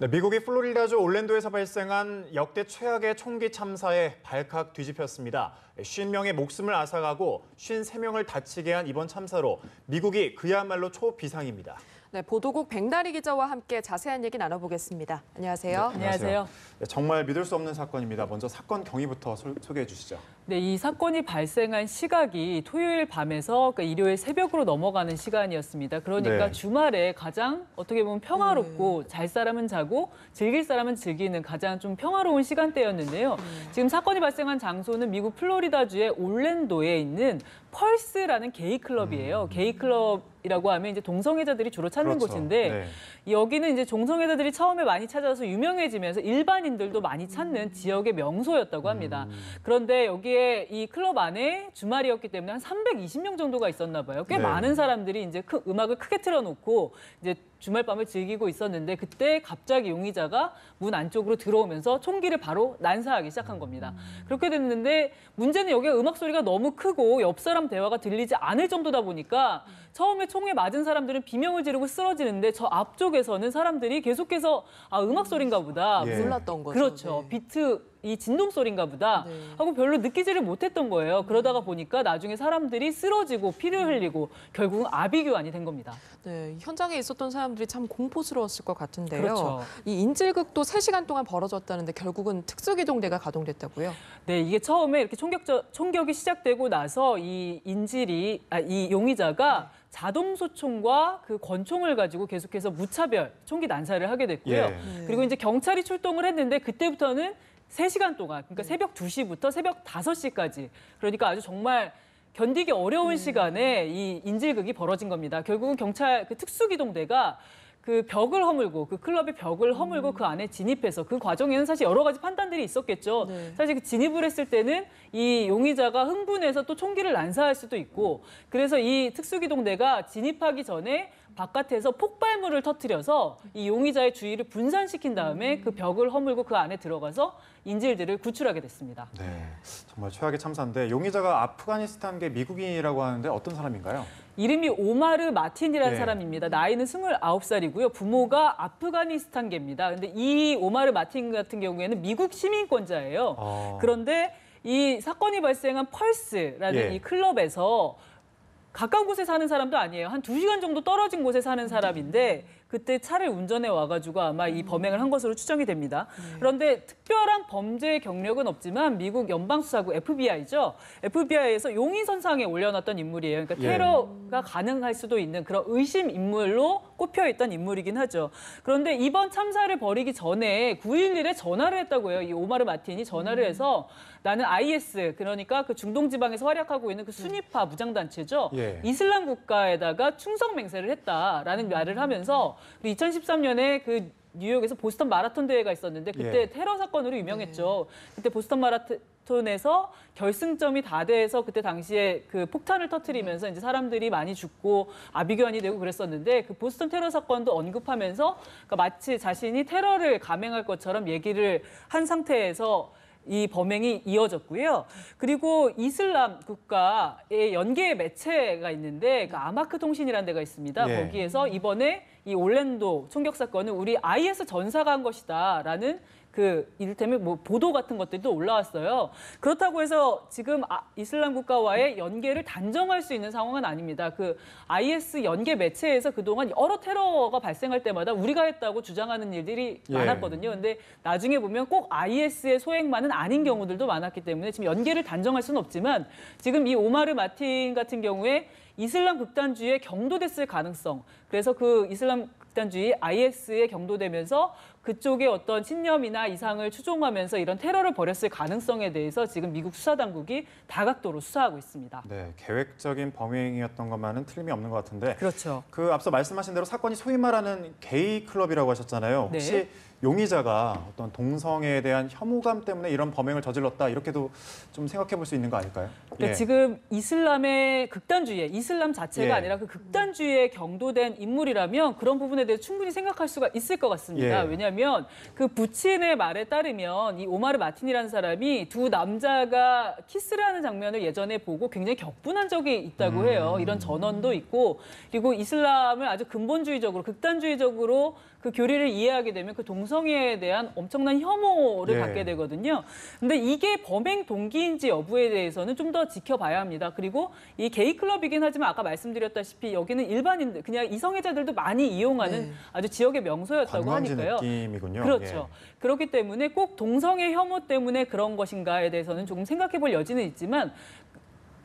네, 미국이 플로리다주 올랜도에서 발생한 역대 최악의 총기 참사에 발칵 뒤집혔습니다. 50명의 목숨을 앗아가고 53명을 다치게 한 이번 참사로 미국이 그야말로 초비상입니다. 네, 보도국 백나리 기자와 함께 자세한 얘기 나눠보겠습니다. 안녕하세요. 네, 안녕하세요. 네, 정말 믿을 수 없는 사건입니다. 먼저 사건 경위부터 소개해 주시죠. 네, 이 사건이 발생한 시각이 토요일 밤에서 그러니까 일요일 새벽으로 넘어가는 시간이었습니다. 그러니까 네. 주말에 가장 어떻게 보면 평화롭고 잘 사람은 자고 즐길 사람은 즐기는 가장 좀 평화로운 시간대였는데요. 지금 사건이 발생한 장소는 미국 플로리다주의 올랜도에 있는 펄스라는 게이 클럽이에요. 게이 클럽이라고 하면 이제 동성애자들이 주로 찾는 그렇죠. 곳인데 네. 여기는 이제 동성애자들이 처음에 많이 찾아서 유명해지면서 일반인들도 많이 찾는 지역의 명소였다고 합니다. 그런데 여기에 이 클럽 안에 주말이었기 때문에 한 320명 정도가 있었나 봐요. 꽤 네. 많은 사람들이 이제 음악을 크게 틀어놓고 이제 주말 밤을 즐기고 있었는데 그때 갑자기 용의자가 문 안쪽으로 들어오면서 총기를 바로 난사하기 시작한 겁니다. 그렇게 됐는데 문제는 여기가 음악 소리가 너무 크고 옆 사람 대화가 들리지 않을 정도다 보니까 처음에 총에 맞은 사람들은 비명을 지르고 쓰러지는데 저 앞쪽에서는 사람들이 계속해서 아, 음악 소리인가 보다. 예. 놀랐던 거죠. 그렇죠. 네. 비트 이 진동 소리인가 보다 네. 하고 별로 느끼지를 못했던 거예요. 그러다가 보니까 나중에 사람들이 쓰러지고 피를 흘리고 결국은 아비규환이 된 겁니다. 네, 현장에 있었던 사람들이 참 공포스러웠을 것 같은데요. 그렇죠. 이 인질극도 3시간 동안 벌어졌다는데 결국은 특수기동대가 가동됐다고요? 네, 이게 처음에 이렇게 총격이 시작되고 나서 이 용의자가 자동소총과 그 권총을 가지고 계속해서 무차별 총기 난사를 하게 됐고요. 예. 그리고 이제 경찰이 출동을 했는데 그때부터는 3시간 동안, 그러니까 새벽 2시부터 새벽 5시까지, 그러니까 아주 정말 견디기 어려운 시간에 이 인질극이 벌어진 겁니다. 결국은 경찰 그 특수기동대가 그 벽을 허물고 그 클럽의 벽을 허물고 그 안에 진입해서 그 과정에는 사실 여러 가지 판단들이 있었겠죠. 네. 사실 그 진입을 했을 때는 이 용의자가 흥분해서 또 총기를 난사할 수도 있고 그래서 이 특수기동대가 진입하기 전에 바깥에서 폭발물을 터뜨려서 이 용의자의 주의를 분산시킨 다음에 그 벽을 허물고 그 안에 들어가서 인질들을 구출하게 됐습니다. 네, 정말 최악의 참사인데 용의자가 아프가니스탄계 미국인이라고 하는데 어떤 사람인가요? 이름이 오마르 마틴이라는 예. 사람입니다. 나이는 29살이고요. 부모가 아프가니스탄계입니다. 근데 이 오마르 마틴 같은 경우에는 미국 시민권자예요. 그런데 이 사건이 발생한 펄스라는 예. 이 클럽에서 가까운 곳에 사는 사람도 아니에요. 한 2시간 정도 떨어진 곳에 사는 사람인데 그때 차를 운전해 와가지고 아마 이 범행을 한 것으로 추정이 됩니다. 그런데 특별한 범죄 경력은 없지만 미국 연방수사국 FBI죠. FBI에서 용의선상에 올려놨던 인물이에요. 그러니까 예. 테러가 가능할 수도 있는 그런 의심 인물로 꼽혀있던 인물이긴 하죠. 그런데 이번 참사를 벌이기 전에 9.11에 전화를 했다고 해요. 이 오마르 마틴이 전화를 해서 나는 IS, 그러니까 그 중동 지방에서 활약하고 있는 그 순위파 무장단체죠. 예. 이슬람 국가에다가 충성 맹세를 했다라는 말을 하면서 2013년에 그 뉴욕에서 보스턴 마라톤 대회가 있었는데 그때 예. 테러 사건으로 유명했죠. 그때 보스턴 마라톤에서 결승점이 다 돼서 그때 당시에 그 폭탄을 터뜨리면서 이제 사람들이 많이 죽고 아비규환이 되고 그랬었는데 그 보스턴 테러 사건도 언급하면서 그러니까 마치 자신이 테러를 감행할 것처럼 얘기를 한 상태에서 이 범행이 이어졌고요. 그리고 이슬람 국가의 연계 매체가 있는데 그 아마크 통신이라는 데가 있습니다. 예. 거기에서 이번에 이 올랜도 총격 사건은 우리 IS 전사가 한 것이다라는 그 이를테면 뭐 보도 같은 것들도 올라왔어요. 그렇다고 해서 지금 이슬람 국가와의 연계를 단정할 수 있는 상황은 아닙니다. 그 IS 연계 매체에서 그동안 여러 테러가 발생할 때마다 우리가 했다고 주장하는 일들이 예. 많았거든요. 근데 나중에 보면 꼭 IS의 소행만은 아닌 경우들도 많았기 때문에 지금 연계를 단정할 수는 없지만 지금 이 오마르 마틴 같은 경우에 이슬람 극단주의에 경도됐을 가능성. 그래서 그 이슬람 극단주의 IS에 경도되면서 그쪽의 어떤 신념이나 이상을 추종하면서 이런 테러를 벌였을 가능성에 대해서 지금 미국 수사당국이 다각도로 수사하고 있습니다. 네, 계획적인 범행이었던 것만은 틀림이 없는 것 같은데. 그렇죠. 그 앞서 말씀하신 대로 사건이 소위 말하는 게이 클럽이라고 하셨잖아요. 혹시 네. 용의자가 어떤 동성애에 대한 혐오감 때문에 이런 범행을 저질렀다 이렇게도 좀 생각해 볼 수 있는 거 아닐까요? 그러니까 예. 지금 이슬람의 극단주의에 이슬람 자체가 예. 아니라 그 극단주의에 경도된 인물이라면 그런 부분에 부분에 대해 충분히 생각할 수가 있을 것 같습니다. 예. 왜냐하면 그 부친의 말에 따르면 이 오마르 마틴이라는 사람이 두 남자가 키스를 하는 장면을 예전에 보고 굉장히 격분한 적이 있다고 해요. 이런 전언도 있고 그리고 이슬람을 아주 근본주의적으로 극단주의적으로 그 교리를 이해하게 되면 그 동성애에 대한 엄청난 혐오를 예. 갖게 되거든요. 근데 이게 범행 동기인지 여부에 대해서는 좀 더 지켜봐야 합니다. 그리고 이 게이 클럽이긴 하지만 아까 말씀드렸다시피 여기는 일반인들, 그냥 이성애자들도 많이 이용하는 네. 아주 지역의 명소였다고 관광지 하니까요. 느낌이군요. 그렇죠. 그렇기 때문에 꼭 동성애 혐오 때문에 그런 것인가에 대해서는 조금 생각해 볼 여지는 있지만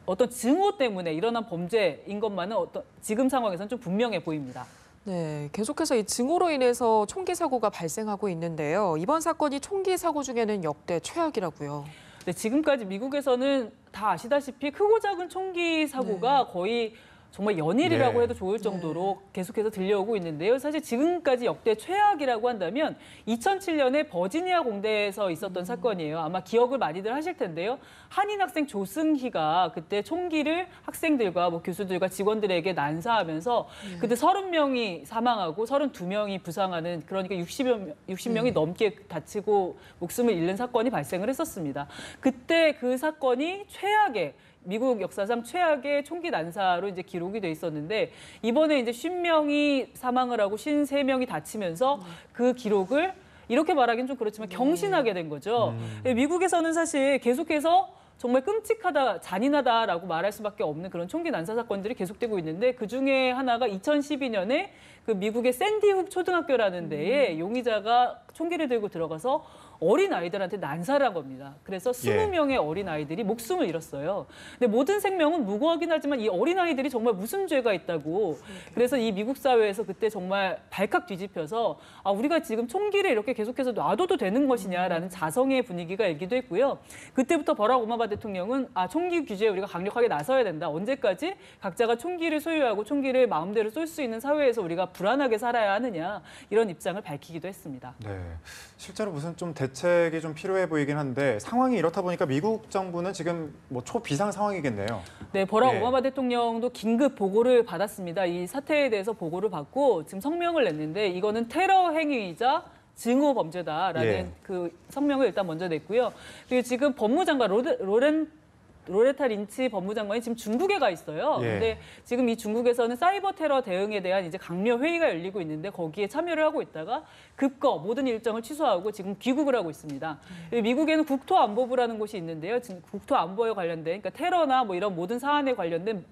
어떤 증오 때문에 일어난 범죄인 것만은 지금 상황에서는 좀 분명해 보입니다. 네, 계속해서 이 증오로 인해서 총기 사고가 발생하고 있는데요. 이번 사건이 총기 사고 중에는 역대 최악이라고요. 네, 지금까지 미국에서는 다 아시다시피 크고 작은 총기 사고가 거의 정말 연일이라고 네. 해도 좋을 정도로 계속해서 들려오고 있는데요. 사실 지금까지 역대 최악이라고 한다면 2007년에 버지니아 공대에서 있었던 사건이에요. 아마 기억을 많이들 하실 텐데요. 한인 학생 조승희가 그때 총기를 학생들과 뭐 교수들과 직원들에게 난사하면서 그때 30명이 사망하고 32명이 부상하는, 그러니까 60명이 넘게 다치고 목숨을 잃는 사건이 발생을 했었습니다. 그때 그 사건이 미국 역사상 최악의 총기 난사로 이제 기록이 돼 있었는데 이번에 이제 50명이 사망을 하고 53명이 다치면서 그 기록을 이렇게 말하기는 좀 그렇지만 경신하게 된 거죠. 미국에서는 사실 계속해서 정말 끔찍하다, 잔인하다라고 말할 수밖에 없는 그런 총기 난사 사건들이 계속되고 있는데 그중에 하나가 2012년에 그 미국의 샌디훅 초등학교라는 데에 용의자가 총기를 들고 들어가서 어린 아이들한테 난사를 한 겁니다. 그래서 20명의 어린 아이들이 목숨을 잃었어요. 근데 모든 생명은 무고하긴 하지만 이 어린 아이들이 정말 무슨 죄가 있다고. 그래서 이 미국 사회에서 그때 정말 발칵 뒤집혀서 우리가 지금 총기를 이렇게 계속해서 놔둬도 되는 것이냐라는 자성의 분위기가 일기도 했고요. 그때부터 버락 오바마 대통령은 총기 규제에 우리가 강력하게 나서야 된다. 언제까지 각자가 총기를 소유하고 총기를 마음대로 쏠 수 있는 사회에서 우리가 불안하게 살아야 하느냐, 이런 입장을 밝히기도 했습니다. 네, 실제로 무슨 좀 대책이 좀 필요해 보이긴 한데 상황이 이렇다 보니까 미국 정부는 지금 뭐 초비상 상황이겠네요. 네, 버락 예. 오바마 대통령도 긴급 보고를 받았습니다. 이 사태에 대해서 보고를 받고 지금 성명을 냈는데 이거는 테러 행위이자 증오 범죄다라는 예. 그 성명을 일단 먼저 냈고요. 그리고 지금 법무장관 로레타 린치 법무장관이 지금 중국에 가 있어요. 예. 근데 지금 이 중국에서는 사이버 테러 대응에 대한 이제 강력 회의가 열리고 있는데 거기에 참여를 하고 있다가 급거 모든 일정을 취소하고 지금 귀국을 하고 있습니다. 미국에는 국토안보부라는 곳이 있는데요. 지금 국토안보에 관련된, 그러니까 테러나 뭐 이런 모든 사안에 관련된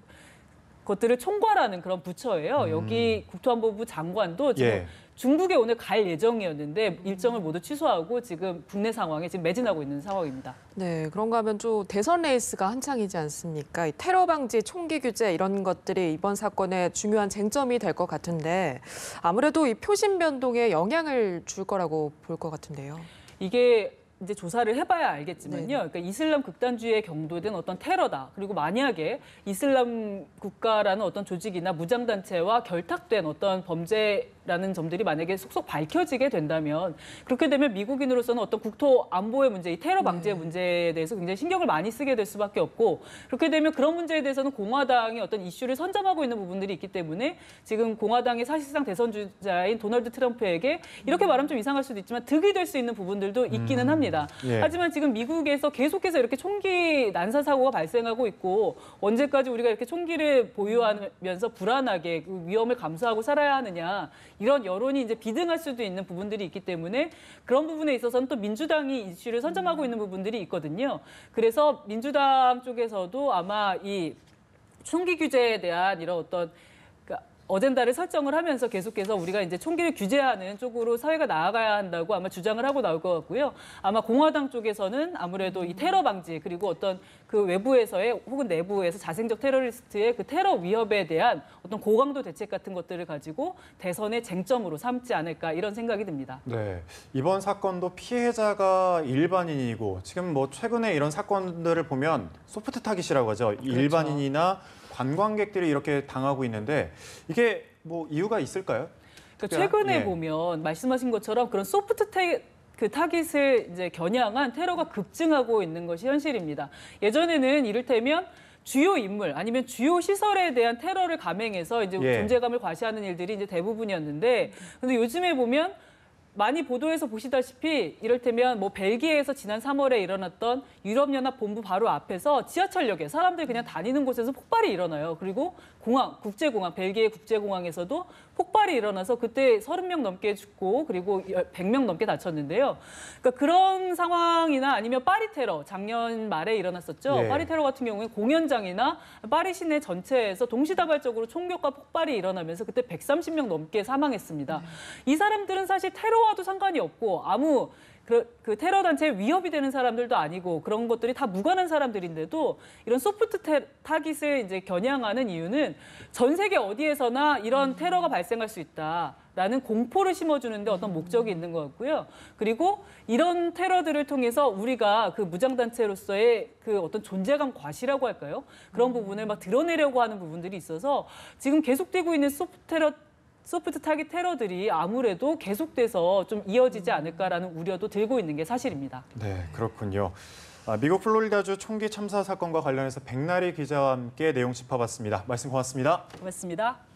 것들을 총괄하는 그런 부처예요. 여기 국토안보부 장관도 지금 예. 중국에 오늘 갈 예정이었는데 일정을 모두 취소하고 지금 국내 상황에 지금 매진하고 있는 상황입니다. 네, 그런가 하면 좀 대선 레이스가 한창이지 않습니까? 이 테러 방지, 총기 규제 이런 것들이 이번 사건의 중요한 쟁점이 될 것 같은데 아무래도 이 표심 변동에 영향을 줄 거라고 볼 것 같은데요. 이게 이제 조사를 해봐야 알겠지만요. 네네. 그러니까 이슬람 극단주의에 경도된 어떤 테러다. 그리고 만약에 이슬람 국가라는 어떤 조직이나 무장단체와 결탁된 어떤 범죄라는 점들이 만약에 속속 밝혀지게 된다면 그렇게 되면 미국인으로서는 어떤 국토 안보의 문제, 이 테러 방지의 문제에 대해서 굉장히 신경을 많이 쓰게 될 수밖에 없고 그렇게 되면 그런 문제에 대해서는 공화당이 어떤 이슈를 선점하고 있는 부분들이 있기 때문에 지금 공화당의 사실상 대선 주자인 도널드 트럼프에게 이렇게 말하면 좀 이상할 수도 있지만 득이 될 수 있는 부분들도 있기는 합니다. 예. 하지만 지금 미국에서 계속해서 이렇게 총기 난사 사고가 발생하고 있고 언제까지 우리가 이렇게 총기를 보유하면서 불안하게 그 위험을 감수하고 살아야 하느냐 이런 여론이 이제 비등할 수도 있는 부분들이 있기 때문에 그런 부분에 있어서는 또 민주당이 이슈를 선점하고 있는 부분들이 있거든요. 그래서 민주당 쪽에서도 아마 이 총기 규제에 대한 이런 어떤 어젠다를 설정을 하면서 계속해서 우리가 이제 총기를 규제하는 쪽으로 사회가 나아가야 한다고 아마 주장을 하고 나올 것 같고요. 아마 공화당 쪽에서는 아무래도 이 테러 방지 그리고 어떤 그 외부에서의 혹은 내부에서 자생적 테러리스트의 그 테러 위협에 대한 어떤 고강도 대책 같은 것들을 가지고 대선의 쟁점으로 삼지 않을까 이런 생각이 듭니다. 네, 이번 사건도 피해자가 일반인이고 지금 뭐 최근에 이런 사건들을 보면 소프트 타깃이라고 하죠. 일반인이나 관광객들이 이렇게 당하고 있는데 이게 뭐 이유가 있을까요? 그러니까 최근에 예. 보면 말씀하신 것처럼 그런 소프트 타깃을 이제 겨냥한 테러가 급증하고 있는 것이 현실입니다. 예전에는 이를테면 주요 인물 아니면 주요 시설에 대한 테러를 감행해서 이제 예. 존재감을 과시하는 일들이 이제 대부분이었는데, 근데 요즘에 보면 많이 보도에서 보시다시피 이를테면 뭐 벨기에에서 지난 3월에 일어났던 유럽연합 본부 바로 앞에서 지하철역에 사람들이 그냥 다니는 곳에서 폭발이 일어나요. 그리고 공항, 국제공항, 벨기에 국제공항에서도 폭발이 일어나서 그때 30명 넘게 죽고 그리고 100명 넘게 다쳤는데요. 그러니까 그런 상황이나 아니면 파리 테러, 작년 말에 일어났었죠. 예. 파리 테러 같은 경우에 공연장이나 파리 시내 전체에서 동시다발적으로 총격과 폭발이 일어나면서 그때 130명 넘게 사망했습니다. 이 사람들은 사실 테러와도 상관이 없고 아무 그 테러 단체에 위협이 되는 사람들도 아니고 그런 것들이 다 무관한 사람들인데도 이런 소프트 타깃을 이제 겨냥하는 이유는 전 세계 어디에서나 이런 테러가 발생할 수 있다라는 공포를 심어주는데 어떤 목적이 있는 것 같고요. 그리고 이런 테러들을 통해서 우리가 그 무장단체로서의 그 어떤 존재감 과시라고 할까요? 그런 부분을 막 드러내려고 하는 부분들이 있어서 지금 계속되고 있는 소프트 타깃 테러들이 아무래도 계속돼서 좀 이어지지 않을까라는 우려도 들고 있는 게 사실입니다. 네, 그렇군요. 미국 플로리다주 총기 참사 사건과 관련해서 백나리 기자와 함께 내용 짚어봤습니다. 말씀 고맙습니다. 고맙습니다.